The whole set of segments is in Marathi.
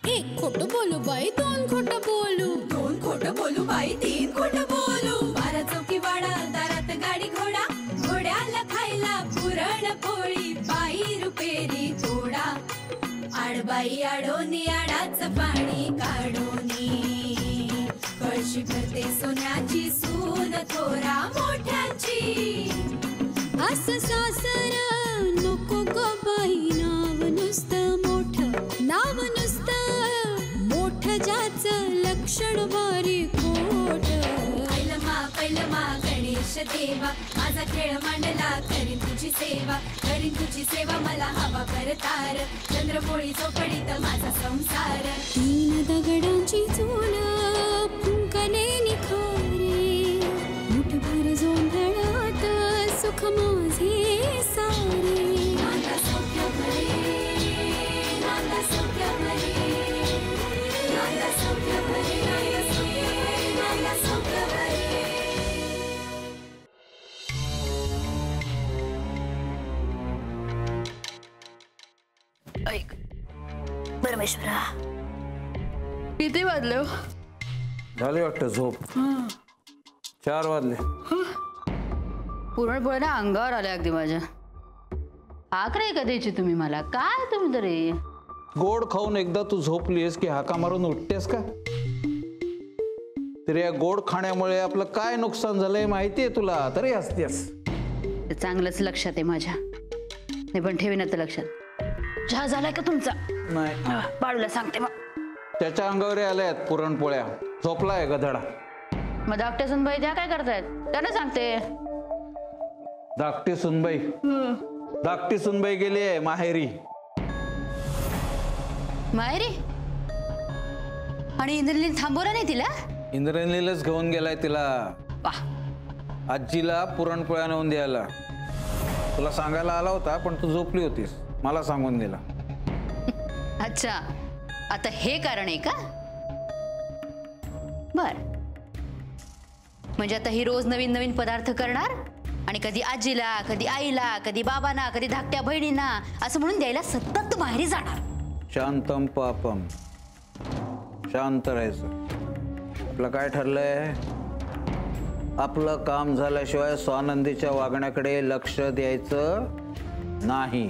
एक खोटं बोलू बाई, दोन खोटं बोलू, दोन खोटं बोलू बाई, तीन खोटं बोलू. 12 चौकी वाडा, दारात गाडी घोडा, घोड्याला खायला पुरण पोळी, बाई रुपेरी थोडा. आडबाई आडोनी आडाच पाणी काढोनी, कळशी भरते सोन्याची सून थोरा मोठ्याची. असं सासर नको ग बाई, नाव नुसतं मोठं, नाव नुसतं मोठं, ज्याचं लक्षण बारी खोट. पैलमा गणेश देवा, माझा खेळ मांडला, करीन तुझी सेवा, करीन तुझी सेवा, मला हवा करतार, चंद्रपोळी चौकडीत माझा संसार. 3 दगडांची चूल फुंकले निखारे, मुठभर जोंधळात सुख माझे सारे. नांदा सौख्य भरे, नांदा सौख्य भरे, नांदा सौख्य भरे, नांदा सौख्य भरे. ऐक परमेश्वरा, किती वाजले? झाले वाटतं झोप. 4 वाजले. पुरणपोळ्या अंगावर आल्या अगदी माझ्या. आकडे का द्यायची तुम्ही मला? काय तुम्ही तरी गोड खाऊन एकदा तू झोपलीस की हाका मारून उठतेस का? तरी या गोड खाण्यामुळे आपलं काय नुकसान झालंय माहितीये तुला, तरी हसतेस. चांगलंच लक्षात आहे माझ्या. नाही पण ठेवीन आता लक्षात. चहा झालाय का तुमचा? नाही. बाळूला सांगते मग. त्याच्या अंगावर आल्यात पुरणपोळ्या. झोपलाय गधडा. मग धाकटे सुनबाई त्या काय करतायत? त्यांना सांगते. धाकटी सुनबाई, धाकटी सुनबाई गेली आहे माहेरी. माहेरी? आणि इंद्रनील थांबवला नाही तिला? इंद्रनीलच घेऊन गेलाय तिला. वाह. आजीला पुरणपोळ्या नेऊन द्यायला. तुला सांगायला आला होता पण तू झोपली होतीस, मला सांगून दिला. अच्छा, आता हे कारण आहे का? बर, म्हणजे आता ही रोज नवीन नवीन पदार्थ करणार आणि कधी आजीला, कधी आईला, कधी बाबांना, कधी धाकट्या बहिणींना असं म्हणून द्यायला सतत माहेरी जाणार. शांतम पापम. शांत राहायचं. आपलं काय ठरलंय? आपलं काम झाल्याशिवाय स्वानंदीच्या वागण्याकडे लक्ष द्यायचं नाही.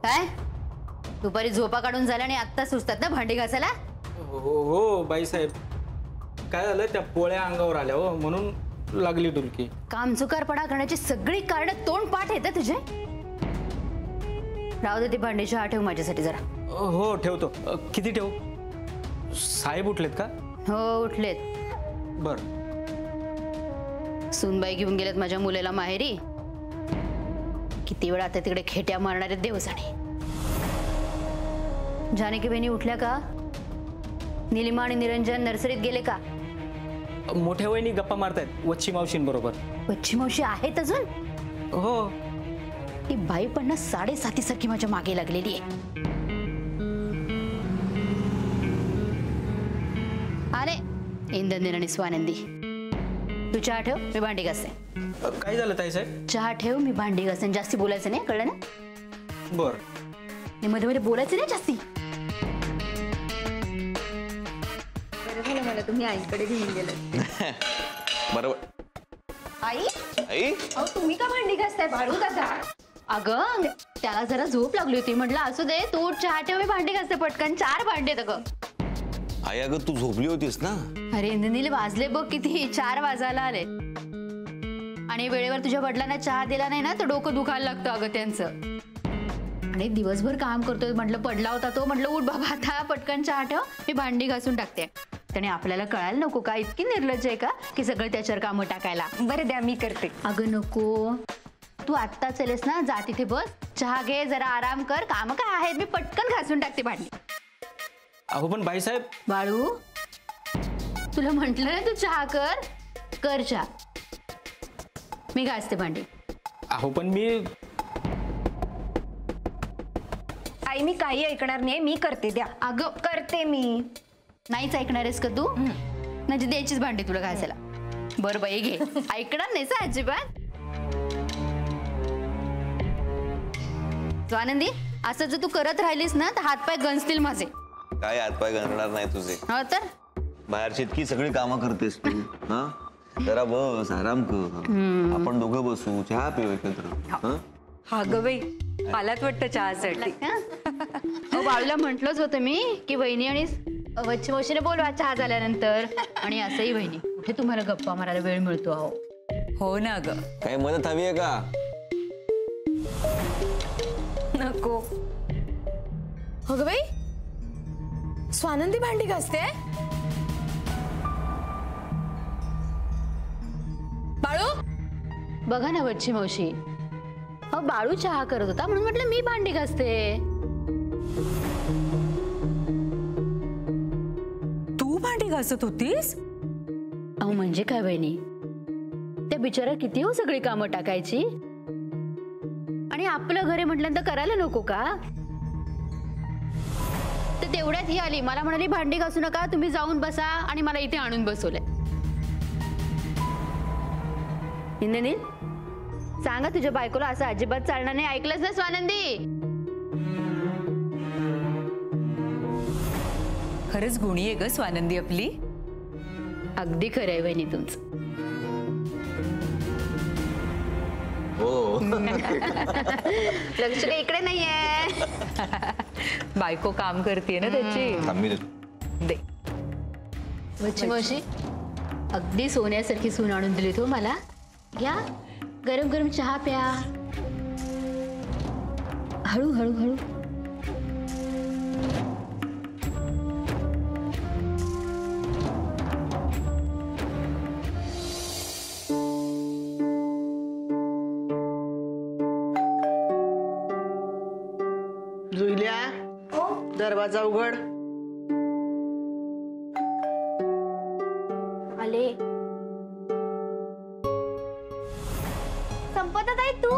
काय दुपारी झोपा काढून झाल्या आणि आत्ता सुचतात ना भांडी घासायला? हो बाईसाहेब, काय झालं, त्या पोळ्या अंगावर आल्या हो, म्हणून लागली डुलकी. कामचुकारपणा करण्याची सगळी कारण तोंड पाठ येते तुझे. राहू दे ती भांडी, चहा ठेव माझ्यासाठी जरा. हो ठेवतो. किती ठेवू? साहेब उठलेत का? हो उठलेत. बर. सुनबाई घेऊन गेलेत माझ्या मुलेला माहेरी. किती वेळा आता तिकडे खेट्या मारणारे देवसाने. जानकी बहिणी उठल्या का? निलिमा आणि निरंजन नर्सरीत गेले का? मोठ्या वहिनी गप्पा मारतायत वच्ची मावशींबरोबर. वच्ची मावशी आहेत अजून? हो. ही बाई पण ना 7.5 सारखी माझ्या मागे लागलेली आहे. आले इंद्रनील आणि स्वानंदी. तू चहा ठेव, मी भांडी घासते. काय झालं ताईसाहेब? चहा ठेव, मी भांडी घासते. जास्ती बोलायचं नाही, कळलं ना? बर. मध्ये मध्ये बोलायचं नाही जास्ती. मला तुम्ही आईकडे घेऊन गेले. बरोबर. आई, आई, अहो तुम्ही का भांडी घासताय? भाडू दादा. अगं त्याला जरा झोप लागली होती, म्हटलं असू दे, तू चहा ठेव, मी भांडी घासते पटकन. 4 भांडे आहेत अगं. आई अगं तू झोपली होतीस ना? अरे इंद्रनील, वाजले बघ किती, 4 वाजायला आले. आणि वेळेवर तुझ्या वडिलांना चहा दिला नाही ना तर डोकं दुखायला लागतं अगं त्यांचं. आणि दिवसभर काम करतोय, म्हटलं पडला होता तो, म्हटलं उठ बाबा आता पटकन चहा ठेव, मी भांडी घासून टाकते. त्याने आपल्याला कळायला नको का इतकी निर्लज्ज आहे का की सगळं त्याच्यावर कामं टाकायला. बरं द्या, मी करते. अगं नको, तू आत्ता चलेस ना, जा तिथे बस, चहा घे, जरा आराम कर. काम काय आहेत, मी पटकन घासून टाकते भांडी. अहो पण बाईसाहेब. बाळू, तुला म्हंटल ना तू चहा कर, कर चहा. मी घासते भांडी. अहो पण मी आई मी काही ऐकणार नाही, मी करते. द्या अगं करते मी. नाहीच ऐकणार आहेस का तू? म्हणजे द्यायचीच भांडी तुला घासायला. बरं बाई घे. ऐकणार नाहीस अजिबात. स्वानंदी, असं जर तू करत राहिलीस ना तर हातपाय गंजतील माझे. काय हातपाय गणणार नाही तुझे. हो तर बाहेरची इतकी सगळी कामं करतेस तू. हा जरा बस, आराम कर. आपण दोघं बसू, चहा पिऊ एकत्र. हं? हा ग बाई, आलात वाटतं चहासाठी. हो, बाळूला म्हटलंच होतं मी की वहिनी आणि वच्ची मावशीने बोलवा चहा झाल्यानंतर. आणि असंही वहिनी, कुठे तुम्हाला गप्पा मारायला वेळ मिळतो अहो. हो ना ग. काही मदत हवी आहे का? नको. हो ग बाई, स्वानंदी भांडी घासते. बाळू, बघा ना वच्ची मावशी, अहो बाळू चहा करत होता म्हणून म्हटलं मी भांडी घासते. तू भांडी घासत होतीस? अहो म्हणजे काय बहिणी, त्या बिचारा किती हो सगळी कामं टाकायची. आणि आपलं घर आहे म्हटल्यानंतर करायला नको का? तर तेवढ्यात ही आली, मला म्हणाली भांडी घासू नका, तुम्ही जाऊन बसा, आणि मला इथे आणून बसवलंय. इंद्रनील, सांगा तुझ्या बायकोला असं अजिबात चालणार नाही. ऐकलंच ना स्वानंदी? खरंच गुणी आहे ग स्वानंदी आपली. अगदी खरं आहे वहिनी तुमचं. हो. लक्ष काही इकडे नाहीये. बायको काम करते ना त्याची. थांबी दे. वच्ची मावशी, अगदी सोन्यासारखी सून आणून दिली तू मला. घ्या, गरम गरम चहा प्या. हळू हळू हळू. जुईल्या, दरवाजा उघड. आले. संपत आहे तू?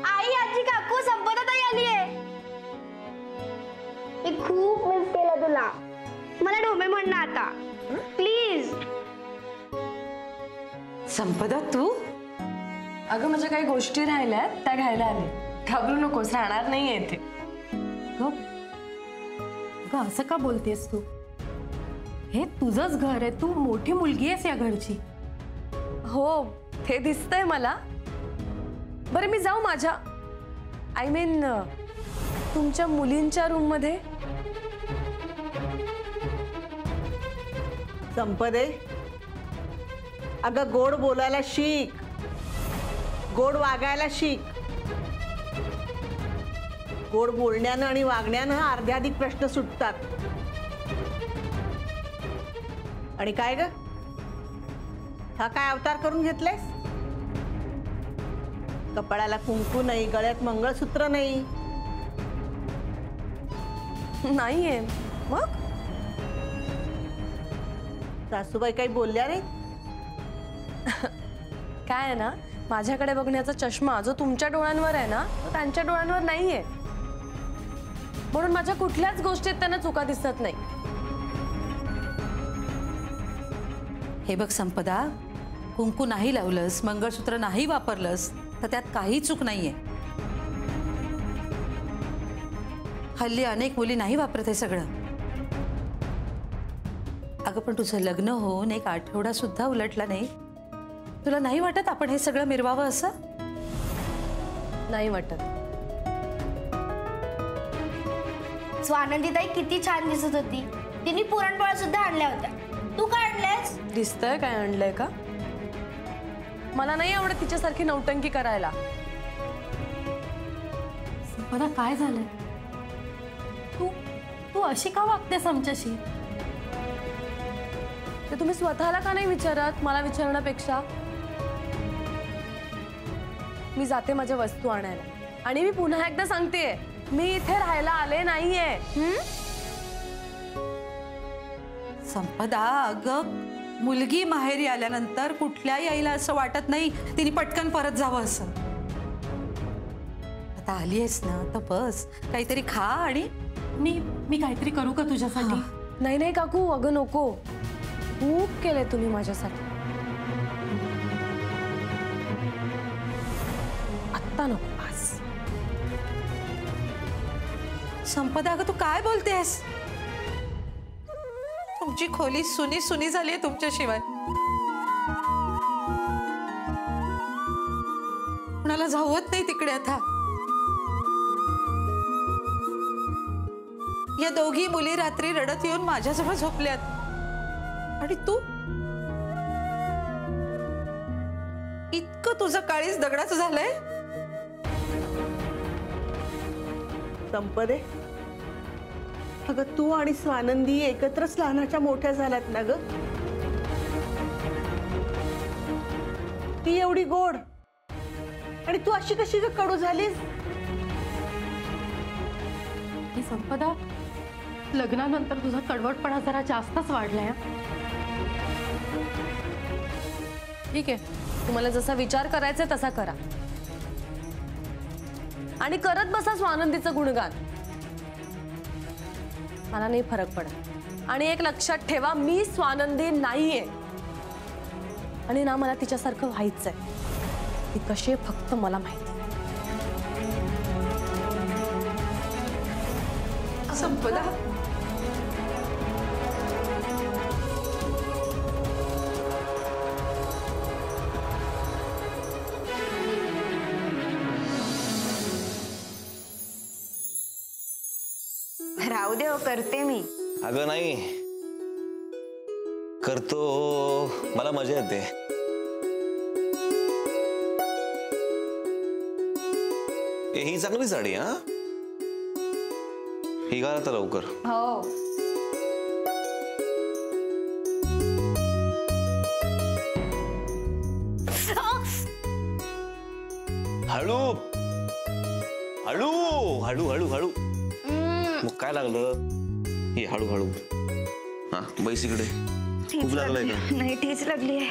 आई, आजी, काकू, संपत ताई आली आहे. मी खूप मिस केलं तुला. मला डोमे म्हण ना आता प्लीज. संपदा तू? अगं माझ्या काही गोष्टी राहिल्यात त्या घ्यायला आले. घाबरू नकोस, राहणार नाहीये ते. असं का बोलतेस तू? हे तुझंच घर आहे, तू मोठी मुलगी आहेस या घरची. हो ते दिसतंय मला. बरं मी जाऊ माझ्या आय मीन तुमच्या मुलींच्या रूम मध्ये? संपदे, अगं गोड बोलायला शिक, गोड वागायला शिक. गोड बोलण्यानं आणि वागण्यानं अर्ध्याधिक प्रश्न सुटतात. आणि काय ग, हा काय अवतार करून घेतलायस? कपाळाला कुंकू नाही, गळ्यात मंगळसूत्र नाही. नाहीये. मग सासूबाई काही बोलल्या नाही? काय आहे ना, माझ्याकडे बघण्याचा चष्मा जो तुमच्या डोळ्यांवर आहे ना, तो त्यांच्या डोळ्यांवर नाहीये. म्हणून माझ्या कुठल्याच गोष्टीत त्यांना चुका दिसत नाही. हे बघ संपदा, कुंकू नाही लावलंस, मंगळसूत्र नाही वापरलंस तर त्यात काही चूक नाहीये. हल्ली अनेक मुली नाही वापरत हे सगळं. अगं पण तुझं लग्न होऊन एक आठवडा सुद्धा उलटला नाही. तुला नाही वाटत आपण हे सगळं मिरवावं असं? नाही वाटत. स्वानंदीताई किती छान दिसत होती. तिने पुरणपोळ्या सुद्धा आणल्या होत्या. तू काय आणल्यास? दिसतंय काय आणलंय का? मला नाही आवडत तिच्यासारखी नौटंकी करायला. संपदा काय झालंय? तू तू अशी का वागतेस आमच्याशी? ते तुम्ही स्वतःला का नाही विचारत मला विचारण्यापेक्षा? मी जाते माझ्या वस्तू आणायला. आणि मी पुन्हा एकदा सांगतेय, मी इथे राहायला आले नाहीये. संपदा, अगं मुलगी माहेरी आल्यानंतर कुठल्याही आईला असं वाटत नाही तिने पटकन परत जावं असं. आता आली आहेस ना तर बस, काहीतरी खा आणि मी काहीतरी करू का तुझ्यासाठी? नाही नाही काकू, अगं नको. खूप केलंय तुम्ही माझ्यासाठी. आत्ता नको बस. संपदा, अगं तू काय बोलतेस? तुमची खोली सुनी सुनी झालीये तुमच्याशिवाय. कुणाला जावत नाही तिकडे आता. या दोघी मुली रात्री रडत येऊन माझ्याजवळ झोपल्यात आणि तू इतकं तुझं काळीज दगडाचं झालंय. संपदे, अगं तू आणि स्वानंदी एकत्रच लहानाच्या मोठ्या झाल्यात ना ग. ती एवढी गोड आणि तू अशी कशी ग कडू झालीस? ही संपदा, लग्नानंतर तुझा कडवटपणा जरा जास्तच वाढलाय. ठीक आहे, तुम्हाला जसा विचार करायचा तसा करा आणि करत बसा स्वानंदीचं गुणगान. मला नाही फरक पडत. आणि एक लक्षात ठेवा, मी स्वानंदी नाहीये आणि ना मला तिच्यासारखं व्हायचंय. ती कशी आहे फक्त मला माहिती. संपदा, राहू दे हो, करते मी. अगं नाही करतो, मला मजा येते. ही चांगली साडी. हा, ही घाल आता लवकर. हो. हळू हळू हळू हळू हळू. मग काय लागलं? हे हळू हळू. हा, बैस इकडे. खूप लागलंय का? नाही, ठेच लागली आहे.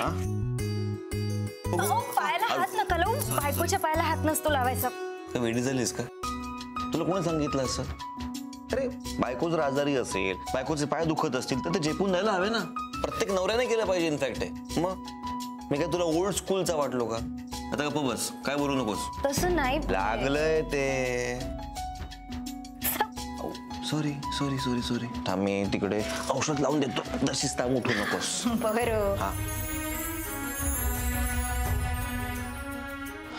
पायाला हात नका लावू. बायकोच्या पायाला हात नसतो लावायचा. वेडी झालीस का? तुला कोणी सांगितलं असं? अरे बायको जर आजारी असेल, बायकोचे पाय दुखत असतील तर ते झेपून द्यायला हवे ना. प्रत्येक नवऱ्याने केलं पाहिजे इनफॅक्ट. मग मी काय तुला ओल्ड स्कूलचा वाटलो का? आता गप्प बस, काय बोलू नकोस. तसं नाही. लागलंय ते. Sorry sorry sorry sorry. थांब, मी तिकडे औषध लावून देतो. तशीच ताम उठू नकोस. बरं. हा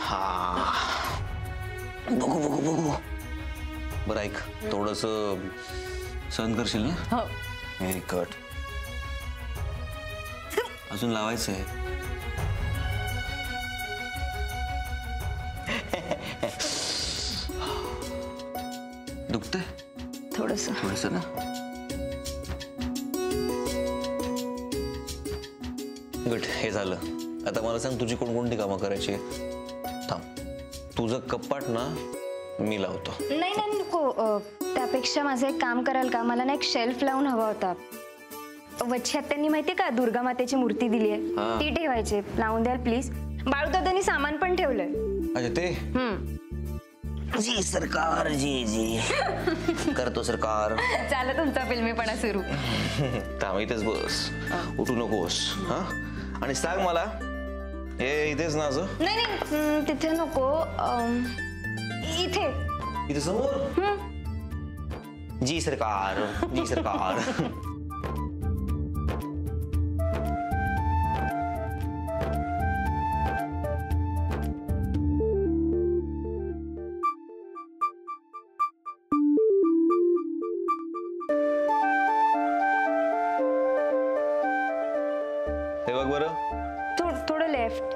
हा, बघू बघू बघू. बरं ऐक, थोडस सहन करशील ना? हो. Very good. अजून लावायचं आहे. दुखतंय थोडस थोडस ना. गुड, हे झालं. आता मला सांग, तुझी कोणकोणती कामं करायची? थांब, तुझं कपाट ना मी लावतो. नाही नाही नको. त्यापेक्षा माझं एक काम कराल का? मला ना एक शेल्फ लावून हवा होता. वच्छ्यात त्यांनी माहितीये का दुर्गा मातेची मूर्ती दिली आहे, ती ठेवायची. लावून द्याल प्लीज. बाळूदादांनी सामान पण ठेवलंय. अच्छा ते. जी सरकार, जी जी करतो सरकार. चालत तुमचा फिल्मीपणा सुरू. थांब, इथेच बस, उठू नकोस. हा, आणि सांग मला, हे इथेच ना असं? नाही नाही, तिथे नको. इथे इथे समोर. जी सरकार, जी सरकार. हे बघ बरं. थोडं लेफ्ट.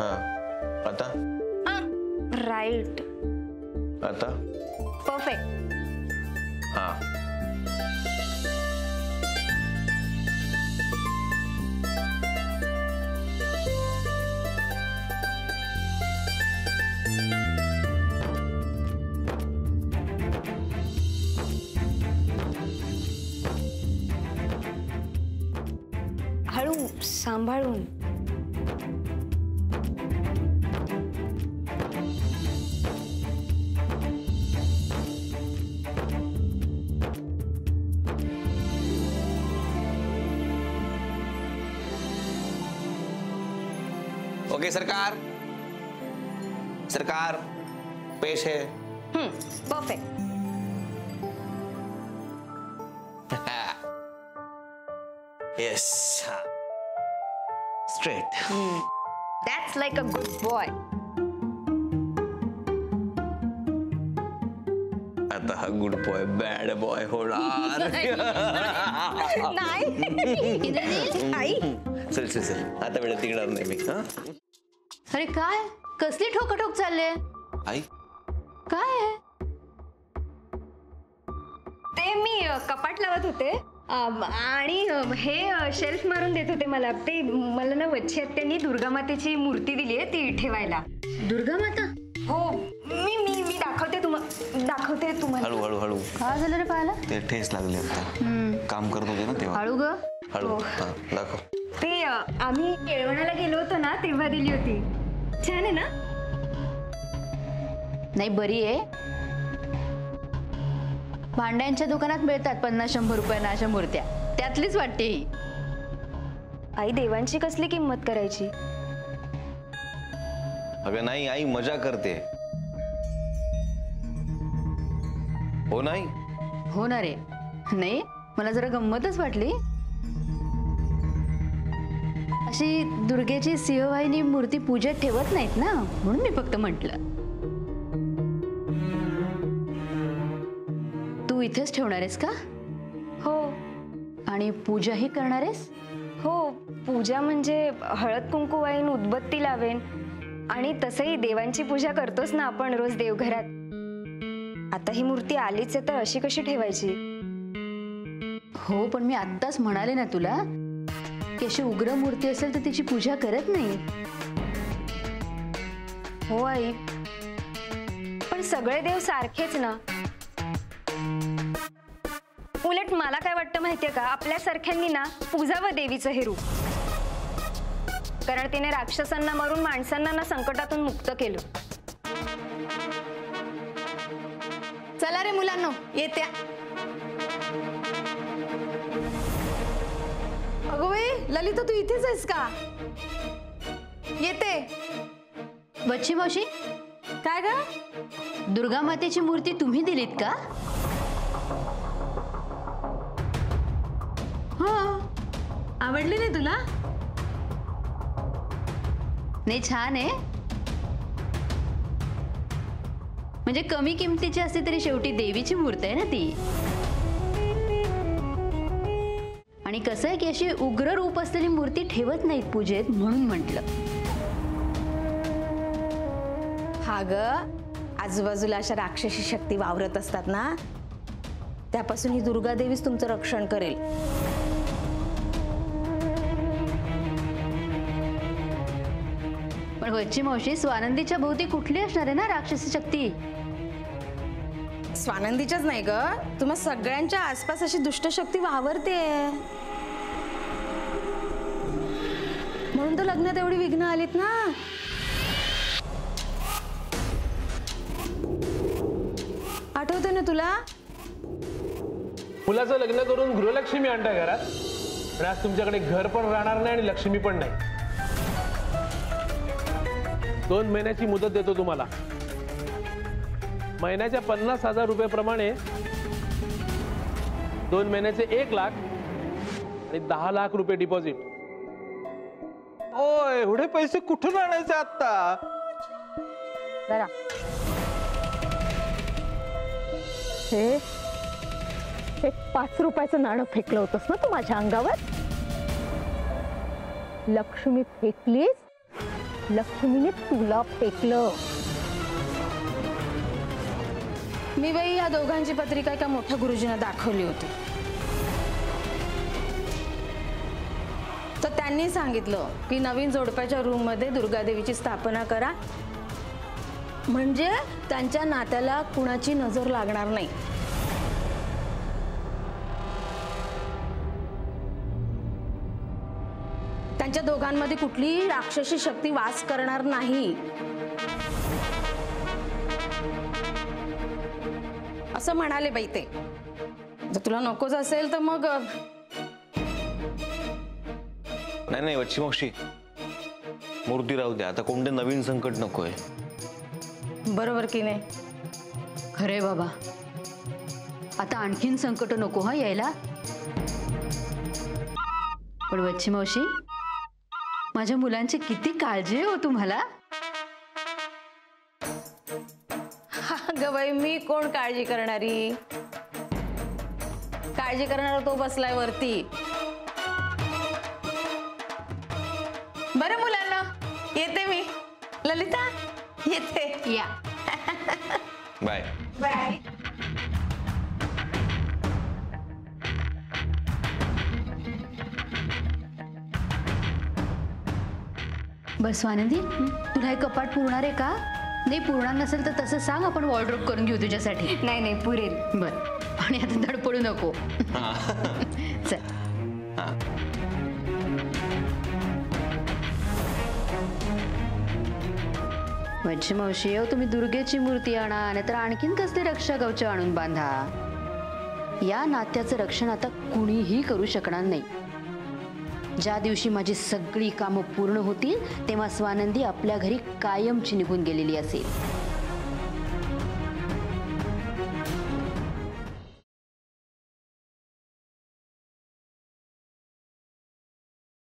हा, आता राईट. आता परफेक्ट. हा. सांभाळून. ओके सरकार, सरकार पेश है. Perfect. Yes, straight. That's like a good boy. आता हा गुड बॉय बॅड बॉय होणार. आई चल चल चल, आता वेळेत निघणार नाही मी. हा अरे काय कसली ठोकाठोक चालले? आई काय आहे? ते मी कपाट लावत होते आणि हे शेल्फ मारून देत होते मला. ते मला ना वच्छी आत्यांनी दुर्गा मातेची मूर्ती दिली आहे ती ठेवायला. दुर्गा माता? हो, मी मी मी दाखवते तुम्हाला. हळू हळू हळू. काय झालं रे पाहायला? ते ठेस लागले आता. काम करत होते ना तेव्हा. हळू ग. हळू. हा दाखव. ते आम्ही केळवणाला गेलो होतो ना तेव्हा दिली होती. छान आहे ना? नाही बरी आहे. भांड्यांच्या दुकानात मिळतात 50-100 रुपयांना अशा मूर्त्या, त्यातलीच वाटते ही. आई देवांची कसली किंमत करायची? अगं नाही आई, मजा करते. हो नाही? हो ना रे. नाही मला जरा गंमतच वाटली. अशी दुर्गेची सिंहवाहिनी मूर्ती पूजेत ठेवत नाहीत ना, म्हणून मी फक्त म्हटलं. तू इथेच ठेवणार आहेस का? हो. आणि पूजाही करणार आहेस? हो, पूजा म्हणजे हळद कुंकू वाईन उदबत्ती लावेन. आणि तसंही देवांची पूजा करतोच ना आपण रोज देवघरात. आता ही मूर्ती आलीच आहे तर अशी कशी ठेवायची? हो, पण मी आत्ताच म्हणाले ना तुला की अशी उग्र मूर्ती असेल तर तिची पूजा करत नाही. हो आई, पण सगळे देव सारखेच ना. उलट मला काय वाटतं माहितीये का, आपल्यासारख्यांनी ना पूजावं देवीचं हे रूप. कारण तिने राक्षसांना मारून माणसांना ना संकटातून मुक्त केलं. चला रे मुलांनो, येत्या. अगं वे ललिता, तू इथेच आहेस का? येते. बच्ची मावशी, काय ग? दुर्गा मातेची मूर्ती तुम्ही दिलीत का? हो. आवडली नाही तुला? नाही, छान आहे. म्हणजे कमी किमतीची असते तरी शेवटी देवीची मूर्ती आहे ना ती. आणि कसं आहे की अशी उग्र रूप असलेली मूर्ती ठेवत नाहीत पूजेत, म्हणून म्हटलं. हा ग, आजूबाजूला अशा राक्षसी शक्ती वावरत असतात ना, त्यापासून ही दुर्गा देवीच तुमचं रक्षण करेल. पण वच्ची मावशी, स्वानंदीच्या भोवती कुठली असणार आहे ना राक्षसी शक्ती? स्वानंदीच्याच नाही ग, तुम्हा सगळ्यांच्या आसपास अशी दुष्ट शक्ती वावरते. म्हणून तर लग्नात एवढी विघ्न आलीत ना. आठवते ना तुला? मुलाचं लग्न करून गृहलक्ष्मी आणताय घरात, आणि आज तुमच्याकडे घर पण राहणार नाही आणि लक्ष्मी पण नाही. 2 महिन्याची मुदत देतो तुम्हाला. महिन्याच्या 50,000 रुपये प्रमाणे 2 महिन्याचे 1 लाख आणि 10 लाख रुपये डिपॉझिट. ओ, एवढे पैसे कुठून आणायचे आता? जरा हे 5 रुपयाचं नाणं फेकलं होतंस ना तू माझ्या अंगावर? लक्ष्मी फेकलीस, लक्ष्मीने तुला फेकलं. मी बाई या दोघांची पत्रिका एका मोठ्या गुरुजींना दाखवली होती, तर त्यांनी सांगितलं की नवीन जोडप्याच्या रूम मध्ये दुर्गादेवीची स्थापना करा, म्हणजे त्यांच्या नात्याला कुणाची नजर लागणार नाही. दोघांमध्ये कुठलीही राक्षसी शक्ती वास करणार नाही असं म्हणाले बाई ते. जर तुला नकोच असेल तर मग नाही वच्ची मावशी, मूर्ती राहू द्या. आता कोणते नवीन संकट नकोय. बरोबर की नाही? खरे बाबा, आता आणखीन संकट नको हा यायला. पण वच्ची मावशी, माझ्या मुलांची किती काळजी आहे हो तुम्हाला. ग बाई, मी कोण काळजी करणारी? काळजी करणारा तो बसलाय वरती. बरं मुलांना, येते मी. ललिता, येते. या. बाय. बाय. बस आनंदी, तुला हे कपाट पुरणार आहे का? नाही पुरणार नसेल तर तसं सांग, आपण वॉर्डरोब करून घेऊ तुझ्यासाठी. नाही पुरेल. बर. आणि आता धडपडू नको. चल. वच्ची मावशी, तुम्ही दुर्गेची मूर्ती आणा, नाहीतर आणखीन कसले रक्षा कवच आणून बांधा. या नात्याचं रक्षण आता कुणीही करू शकणार नाही. ज्या दिवशी माझी सगळी कामं पूर्ण होतील तेव्हा स्वानंदी आपल्या घरी कायमची निघून गेलेली असेल.